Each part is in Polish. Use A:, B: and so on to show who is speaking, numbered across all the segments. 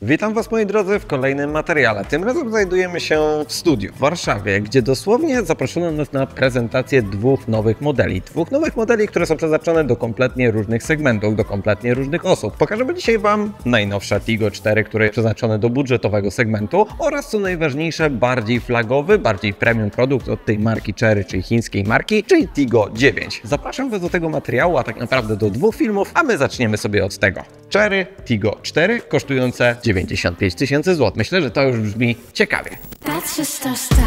A: Witam Was, moi drodzy, w kolejnym materiale. Tym razem znajdujemy się w studiu w Warszawie, gdzie dosłownie zaproszono nas na prezentację dwóch nowych modeli. Które są przeznaczone do kompletnie różnych segmentów, do kompletnie różnych osób. Pokażemy dzisiaj Wam najnowsze Tigo 4, które jest przeznaczone do budżetowego segmentu oraz co najważniejsze, bardziej flagowy, bardziej premium produkt od tej marki Chery, czyli chińskiej marki, czyli Tigo 9. Zapraszam Was do tego materiału, a tak naprawdę do dwóch filmów, a my zaczniemy sobie od tego. Chery Tigo 4 kosztujące 95 000 zł. Myślę, że to już brzmi ciekawie.
B: That's just our style.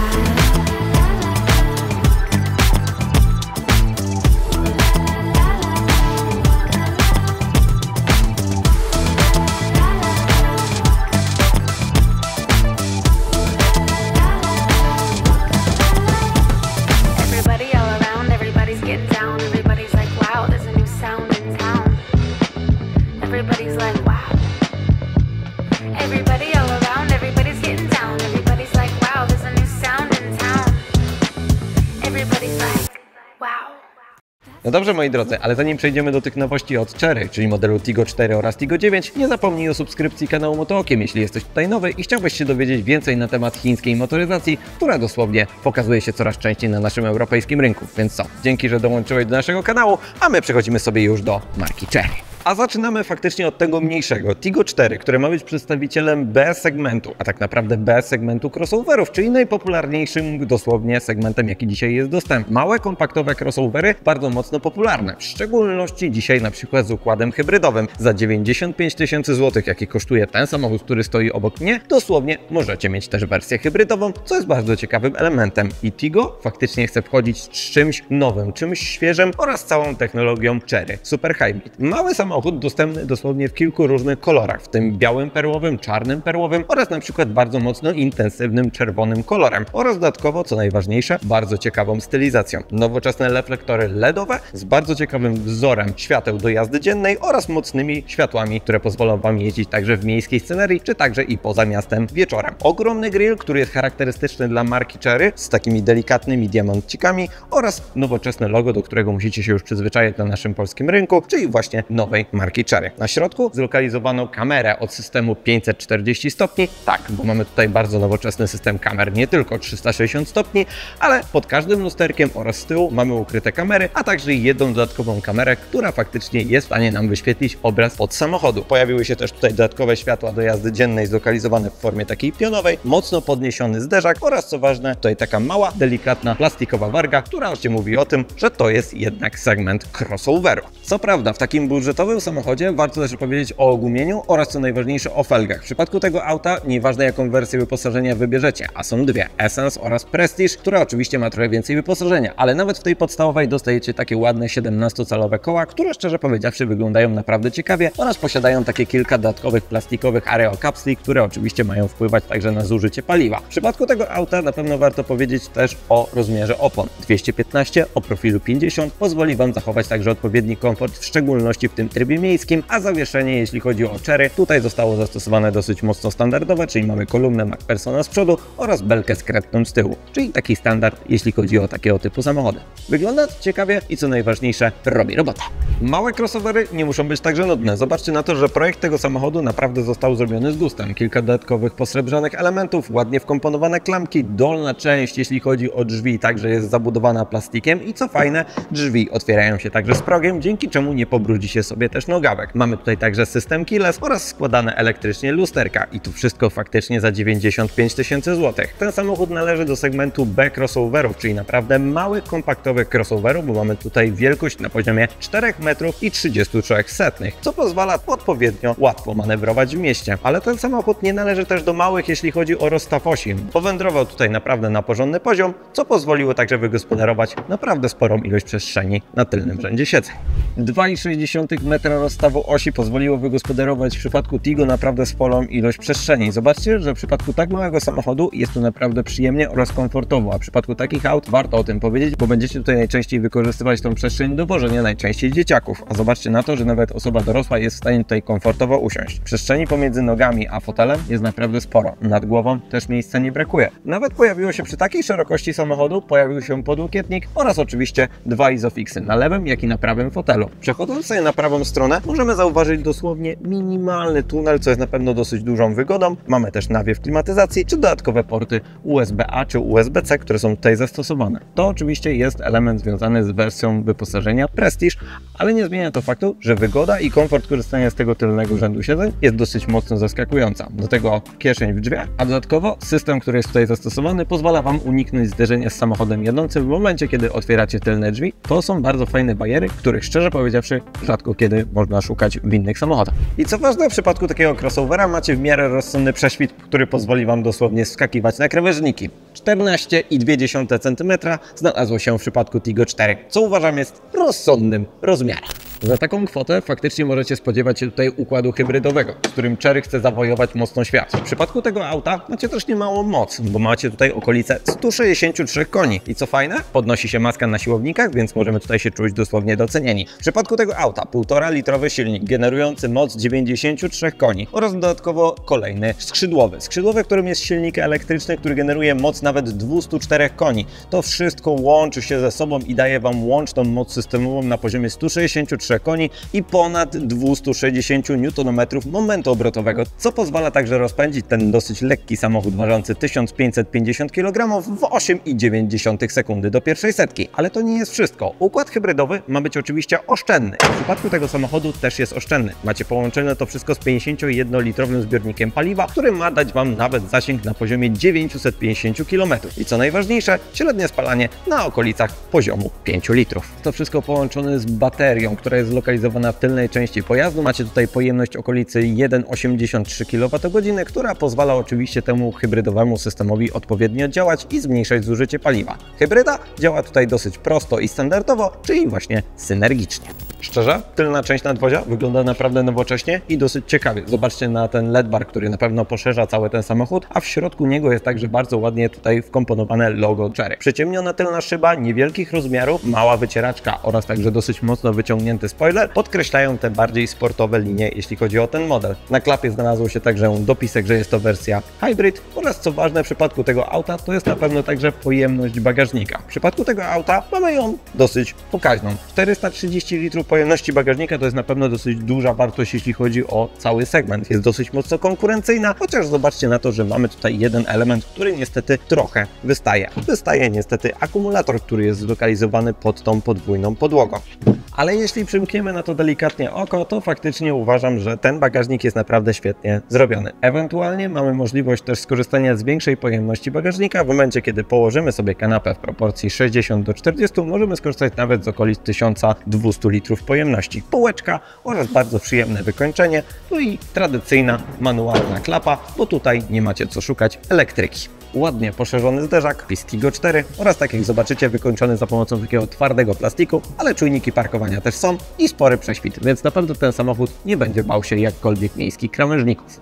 A: No dobrze, moi drodzy, ale zanim przejdziemy do tych nowości od Chery, czyli modelu Tigo 4 oraz Tigo 9, nie zapomnij o subskrypcji kanału Motookiem, jeśli jesteś tutaj nowy i chciałbyś się dowiedzieć więcej na temat chińskiej motoryzacji, która dosłownie pokazuje się coraz częściej na naszym europejskim rynku. Więc co, dzięki, że dołączyłeś do naszego kanału, a my przechodzimy sobie już do marki Chery. A zaczynamy faktycznie od tego mniejszego, Tigo 4, które ma być przedstawicielem B segmentu, a tak naprawdę B segmentu crossoverów, czyli najpopularniejszym dosłownie segmentem, jaki dzisiaj jest dostępny. Małe, kompaktowe crossovery, bardzo mocno popularne, w szczególności dzisiaj na przykład z układem hybrydowym. Za 95 000 zł, jaki kosztuje ten samochód, który stoi obok mnie, dosłownie możecie mieć też wersję hybrydową, co jest bardzo ciekawym elementem. I Tigo faktycznie chce wchodzić z czymś nowym, czymś świeżym oraz całą technologią Chery Super Hybrid. Mały samochód dostępny dosłownie w kilku różnych kolorach, w tym białym perłowym, czarnym perłowym oraz na przykład bardzo mocno intensywnym czerwonym kolorem oraz dodatkowo, co najważniejsze, bardzo ciekawą stylizacją. Nowoczesne reflektory LEDowe z bardzo ciekawym wzorem świateł do jazdy dziennej oraz mocnymi światłami, które pozwolą Wam jeździć także w miejskiej scenerii, czy także i poza miastem wieczorem. Ogromny grill, który jest charakterystyczny dla marki Chery z takimi delikatnymi diamencikami oraz nowoczesne logo, do którego musicie się już przyzwyczaić na naszym polskim rynku, czyli właśnie nowej marki Chery. Na środku zlokalizowano kamerę od systemu 540 stopni. Tak, bo mamy tutaj bardzo nowoczesny system kamer, nie tylko 360 stopni, ale pod każdym lusterkiem oraz z tyłu mamy ukryte kamery, a także jedną dodatkową kamerę, która faktycznie jest w stanie nam wyświetlić obraz od samochodu. Pojawiły się też tutaj dodatkowe światła do jazdy dziennej zlokalizowane w formie takiej pionowej, mocno podniesiony zderzak oraz, co ważne, tutaj taka mała, delikatna, plastikowa warga, która oczywiście mówi o tym, że to jest jednak segment crossoveru. Co prawda, w takim budżetowym samochodzie warto też powiedzieć o ogumieniu oraz, co najważniejsze, o felgach. W przypadku tego auta nieważne, jaką wersję wyposażenia wybierzecie, a są dwie, Essence oraz Prestige, która oczywiście ma trochę więcej wyposażenia, ale nawet w tej podstawowej dostajecie takie ładne 17-calowe koła, które szczerze powiedziawszy wyglądają naprawdę ciekawie oraz posiadają takie kilka dodatkowych plastikowych aerokapsli, które oczywiście mają wpływać także na zużycie paliwa. W przypadku tego auta na pewno warto powiedzieć też o rozmiarze opon. 215 o profilu 50 pozwoli Wam zachować także odpowiedni komfort, w szczególności w tym trybie miejskim, a zawieszenie, jeśli chodzi o Chery, tutaj zostało zastosowane dosyć mocno standardowe, czyli mamy kolumnę MacPhersona z przodu oraz belkę z kretką z tyłu, czyli taki standard, jeśli chodzi o takiego typu samochody. Wygląda ciekawie i co najważniejsze, robi robotę. Małe crossovery nie muszą być także nudne. Zobaczcie na to, że projekt tego samochodu naprawdę został zrobiony z gustem. Kilka dodatkowych posrebrzanych elementów, ładnie wkomponowane klamki, dolna część, jeśli chodzi o drzwi, także jest zabudowana plastikiem i co fajne, drzwi otwierają się także z progiem, dzięki czemu nie pobrudzi się sobie też nogawek. Mamy tutaj także system keyless oraz składane elektrycznie lusterka i tu wszystko faktycznie za 95 000 zł. Ten samochód należy do segmentu B crossoverów, czyli naprawdę małych, kompaktowych crossoverów, bo mamy tutaj wielkość na poziomie 4,33 m, co pozwala odpowiednio łatwo manewrować w mieście. Ale ten samochód nie należy też do małych, jeśli chodzi o rozstaw osi. Powędrował tutaj naprawdę na porządny poziom, co pozwoliło także wygospodarować naprawdę sporą ilość przestrzeni na tylnym rzędzie siedzeń. 2,6 m rozstawu osi pozwoliło wygospodarować w przypadku Tigo naprawdę sporą ilość przestrzeni. Zobaczcie, że w przypadku tak małego samochodu jest to naprawdę przyjemnie oraz komfortowo, a w przypadku takich aut warto o tym powiedzieć, bo będziecie tutaj najczęściej wykorzystywać tą przestrzeń do wożenia najczęściej dzieciaków. A zobaczcie na to, że nawet osoba dorosła jest w stanie tutaj komfortowo usiąść. Przestrzeni pomiędzy nogami a fotelem jest naprawdę sporo. Nad głową też miejsca nie brakuje. Nawet pojawiło się przy takiej szerokości samochodu, pojawił się podłokietnik oraz oczywiście dwa izofixy na lewym, jak i na prawym fotelu. Przechodząc sobie na prawą stronę możemy zauważyć dosłownie minimalny tunel, co jest na pewno dosyć dużą wygodą. Mamy też nawiew klimatyzacji, czy dodatkowe porty USB-A czy USB-C, które są tutaj zastosowane. To oczywiście jest element związany z wersją wyposażenia Prestige, ale nie zmienia to faktu, że wygoda i komfort korzystania z tego tylnego rzędu siedzeń jest dosyć mocno zaskakująca. Do tego kieszeń w drzwiach, a dodatkowo system, który jest tutaj zastosowany, pozwala Wam uniknąć zderzenia z samochodem jadącym w momencie, kiedy otwieracie tylne drzwi. To są bardzo fajne bariery, których szczerze powiedziawszy rzadko kiedy można szukać w innych samochodach. I co ważne, w przypadku takiego crossovera macie w miarę rozsądny prześwit, który pozwoli Wam dosłownie skakiwać na krawężniki. 14,2 cm znalazło się w przypadku Tigo 4, co uważam jest rozsądnym rozmiarem. Za taką kwotę faktycznie możecie spodziewać się tutaj układu hybrydowego, z którym Chery chce zawojować mocno świat. W przypadku tego auta macie też niemałą moc, bo macie tutaj okolice 163 koni. I co fajne, podnosi się maska na siłownikach, więc możemy tutaj się czuć dosłownie docenieni. W przypadku tego auta 1,5 litrowy silnik generujący moc 93 koni oraz dodatkowo kolejny skrzydłowy. Skrzydłowy, którym jest silnik elektryczny, który generuje moc nawet 204 koni. To wszystko łączy się ze sobą i daje Wam łączną moc systemową na poziomie 163 koni i ponad 260 Nm momentu obrotowego, co pozwala także rozpędzić ten dosyć lekki samochód ważący 1550 kg w 8,9 sekundy do pierwszej setki. Ale to nie jest wszystko. Układ hybrydowy ma być oczywiście oszczędny. W przypadku tego samochodu też jest oszczędny. Macie połączone to wszystko z 51-litrowym zbiornikiem paliwa, który ma dać Wam nawet zasięg na poziomie 950 km. I co najważniejsze, średnie spalanie na okolicach poziomu 5 litrów. To wszystko połączone z baterią, która jest zlokalizowana w tylnej części pojazdu. Macie tutaj pojemność okolicy 1,83 kWh, która pozwala oczywiście temu hybrydowemu systemowi odpowiednio działać i zmniejszać zużycie paliwa. Hybryda działa tutaj dosyć prosto i standardowo, czyli właśnie synergicznie. Szczerze, tylna część nadwozia wygląda naprawdę nowocześnie i dosyć ciekawie. Zobaczcie na ten LED bar, który na pewno poszerza cały ten samochód, a w środku niego jest także bardzo ładnie tutaj wkomponowane logo Chery. Przyciemniona tylna szyba, niewielkich rozmiarów, mała wycieraczka oraz także dosyć mocno wyciągnięty spoiler podkreślają te bardziej sportowe linie, jeśli chodzi o ten model. Na klapie znalazł się także dopisek, że jest to wersja hybrid oraz co ważne w przypadku tego auta, to jest na pewno także pojemność bagażnika. W przypadku tego auta mamy ją dosyć pokaźną. 430 litrów pojemności bagażnika to jest na pewno dosyć duża wartość, jeśli chodzi o cały segment. Jest dosyć mocno konkurencyjna, chociaż zobaczcie na to, że mamy tutaj jeden element, który niestety trochę wystaje. Wystaje niestety akumulator, który jest zlokalizowany pod tą podwójną podłogą. Ale jeśli przymkniemy na to delikatnie oko, to faktycznie uważam, że ten bagażnik jest naprawdę świetnie zrobiony. Ewentualnie mamy możliwość też skorzystania z większej pojemności bagażnika. W momencie, kiedy położymy sobie kanapę w proporcji 60:40, możemy skorzystać nawet z okolic 1200 litrów pojemności. Półeczka oraz bardzo przyjemne wykończenie, no i tradycyjna manualna klapa, bo tutaj nie macie co szukać elektryki. Ładnie poszerzony zderzak, Tigo 4 oraz tak jak zobaczycie wykończony za pomocą takiego twardego plastiku, ale czujniki parkowania też są i spory prześwit, więc na pewno ten samochód nie będzie bał się jakkolwiek miejskich krawężników.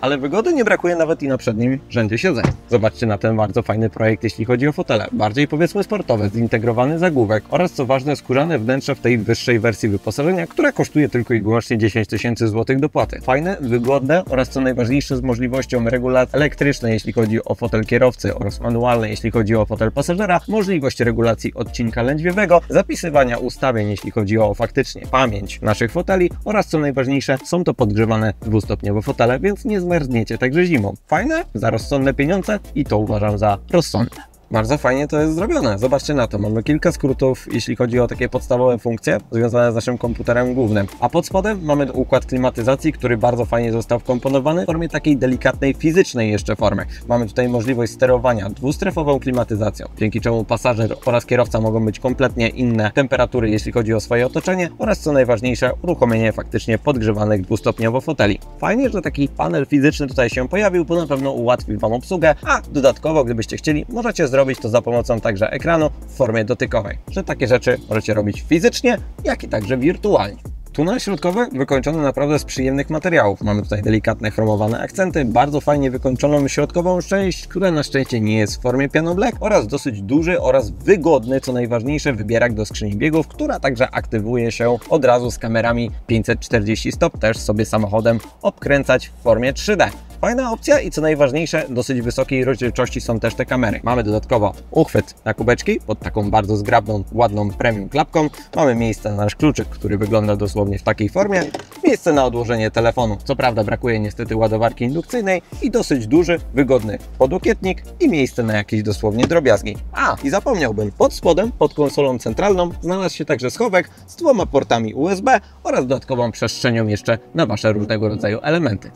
A: Ale wygody nie brakuje nawet i na przednim rzędzie siedzeń. Zobaczcie na ten bardzo fajny projekt, jeśli chodzi o fotele. Bardziej powiedzmy sportowe, zintegrowany zagłówek oraz co ważne skórzane wnętrze w tej wyższej wersji wyposażenia, która kosztuje tylko i wyłącznie 10 000 złotych dopłaty. Fajne, wygodne oraz co najważniejsze z możliwością regulacji elektrycznej, jeśli chodzi o fotel kierowcy oraz manualnej, jeśli chodzi o fotel pasażera, możliwość regulacji odcinka lędźwiowego, zapisywania ustawień, jeśli chodzi o faktycznie pamięć naszych foteli oraz co najważniejsze są to podgrzewane dwustopniowe fotele, więc nie zmarzniecie także zimą. Fajne, za rozsądne pieniądze i to uważam za rozsądne. Bardzo fajnie to jest zrobione. Zobaczcie na to. Mamy kilka skrótów, jeśli chodzi o takie podstawowe funkcje związane z naszym komputerem głównym. A pod spodem mamy układ klimatyzacji, który bardzo fajnie został wkomponowany w formie takiej delikatnej, fizycznej jeszcze formy. Mamy tutaj możliwość sterowania dwustrefową klimatyzacją, dzięki czemu pasażer oraz kierowca mogą być kompletnie inne temperatury, jeśli chodzi o swoje otoczenie oraz co najważniejsze, uruchomienie faktycznie podgrzewanych dwustopniowo foteli. Fajnie, że taki panel fizyczny tutaj się pojawił, bo na pewno ułatwi Wam obsługę, a dodatkowo, gdybyście chcieli, możecie zrobić to za pomocą także ekranu w formie dotykowej, że takie rzeczy możecie robić fizycznie, jak i także wirtualnie. Tunel środkowy wykończony naprawdę z przyjemnych materiałów. Mamy tutaj delikatne chromowane akcenty, bardzo fajnie wykończoną środkową część, która na szczęście nie jest w formie piano black oraz dosyć duży oraz wygodny, co najważniejsze, wybierak do skrzyni biegów, która także aktywuje się od razu z kamerami 540 stop, też sobie samochodem obkręcać w formie 3D. Fajna opcja i co najważniejsze, dosyć wysokiej rozdzielczości są też te kamery. Mamy dodatkowo uchwyt na kubeczki pod taką bardzo zgrabną, ładną premium klapką. Mamy miejsce na nasz kluczyk, który wygląda dosłownie w takiej formie. Miejsce na odłożenie telefonu. Co prawda brakuje niestety ładowarki indukcyjnej i dosyć duży, wygodny podłokietnik i miejsce na jakieś dosłownie drobiazgi. I zapomniałbym, pod spodem, pod konsolą centralną znalazł się także schowek z 2 portami USB oraz dodatkową przestrzenią jeszcze na Wasze różnego rodzaju elementy.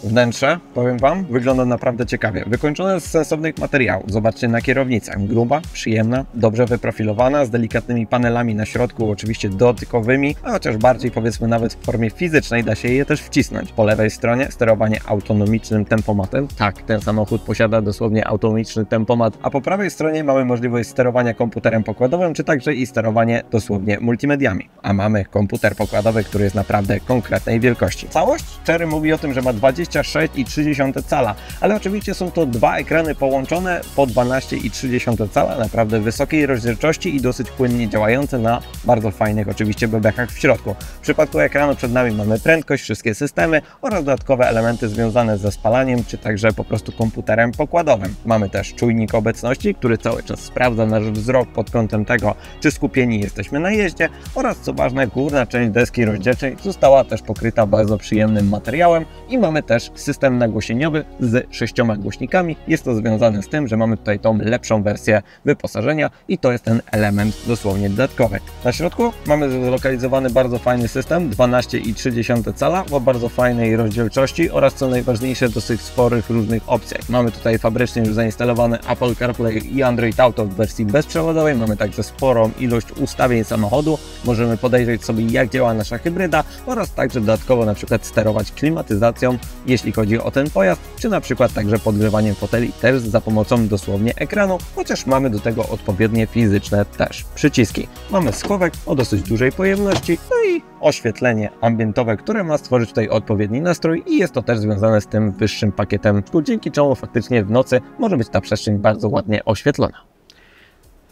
A: Wnętrze, powiem Wam, wygląda naprawdę ciekawie. Wykończone z sensownych materiałów. Zobaczcie na kierownicę. Gruba, przyjemna, dobrze wyprofilowana, z delikatnymi panelami na środku, oczywiście dotykowymi, a chociaż bardziej powiedzmy nawet w formie fizycznej da się je też wcisnąć. Po lewej stronie sterowanie autonomicznym tempomatem. Tak, ten samochód posiada dosłownie autonomiczny tempomat, a po prawej stronie mamy możliwość sterowania komputerem pokładowym, czy także i sterowanie dosłownie multimediami. A mamy komputer pokładowy, który jest naprawdę konkretnej wielkości. Całość Chery mówi o tym, że ma 26,3 cala, ale oczywiście są to 2 ekrany połączone po 12,3 cala, naprawdę wysokiej rozdzielczości i dosyć płynnie działające na bardzo fajnych oczywiście bebechach w środku. W przypadku ekranu przed nami mamy prędkość, wszystkie systemy oraz dodatkowe elementy związane ze spalaniem, czy także po prostu komputerem pokładowym. Mamy też czujnik obecności, który cały czas sprawdza nasz wzrok pod kątem tego, czy skupieni jesteśmy na jeździe oraz co ważne, górna część deski rozdzielczej została też pokryta bardzo przyjemnym materiałem i mamy też system nagłośnieniowy z 6 głośnikami. Jest to związane z tym, że mamy tutaj tą lepszą wersję wyposażenia i to jest ten element dosłownie dodatkowy. Na środku mamy zlokalizowany bardzo fajny system 12,3 cala o bardzo fajnej rozdzielczości oraz co najważniejsze dosyć sporych różnych opcjach. Mamy tutaj fabrycznie już zainstalowany Apple CarPlay i Android Auto w wersji bezprzewodowej. Mamy także sporą ilość ustawień samochodu. Możemy podejrzeć sobie, jak działa nasza hybryda oraz także dodatkowo na przykład sterować klimatyzacją, jeśli chodzi o ten pojazd, czy na przykład także podgrzewaniem foteli też za pomocą dosłownie ekranu, chociaż mamy do tego odpowiednie fizyczne też przyciski. Mamy schowek o dosyć dużej pojemności, no i oświetlenie ambientowe, które ma stworzyć tutaj odpowiedni nastrój i jest to też związane z tym wyższym pakietem, dzięki czemu faktycznie w nocy może być ta przestrzeń bardzo ładnie oświetlona.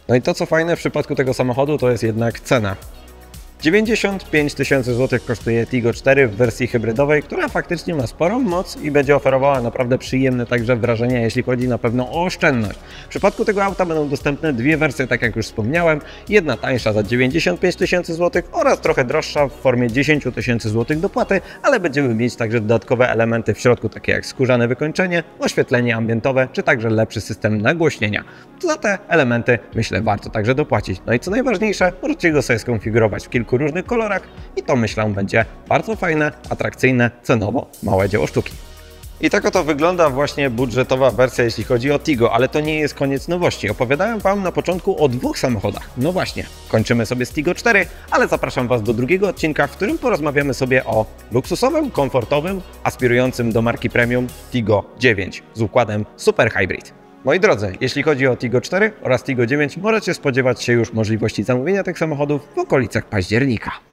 A: No i to co fajne w przypadku tego samochodu to jest jednak cena. 95 tysięcy złotych kosztuje Tigo 4 w wersji hybrydowej, która faktycznie ma sporą moc i będzie oferowała naprawdę przyjemne także wrażenia, jeśli chodzi na pewno o oszczędność. W przypadku tego auta będą dostępne 2 wersje, tak jak już wspomniałem. Jedna tańsza za 95 tysięcy złotych oraz trochę droższa w formie 10 tysięcy złotych dopłaty, ale będziemy mieć także dodatkowe elementy w środku, takie jak skórzane wykończenie, oświetlenie ambientowe, czy także lepszy system nagłośnienia. Za te elementy myślę warto także dopłacić. No i co najważniejsze, możecie go sobie skonfigurować w kilku różnych kolorach i to myślę będzie bardzo fajne, atrakcyjne, cenowo małe dzieło sztuki. I tak oto wygląda właśnie budżetowa wersja, jeśli chodzi o Tigo, ale to nie jest koniec nowości. Opowiadałem Wam na początku o 2 samochodach. No właśnie, kończymy sobie z Tigo 4, ale zapraszam Was do drugiego odcinka, w którym porozmawiamy sobie o luksusowym, komfortowym, aspirującym do marki premium Tigo 9 z układem Super Hybrid. Moi drodzy, jeśli chodzi o Tigo 4 oraz Tigo 9, możecie spodziewać się już możliwości zamówienia tych samochodów w okolicach października.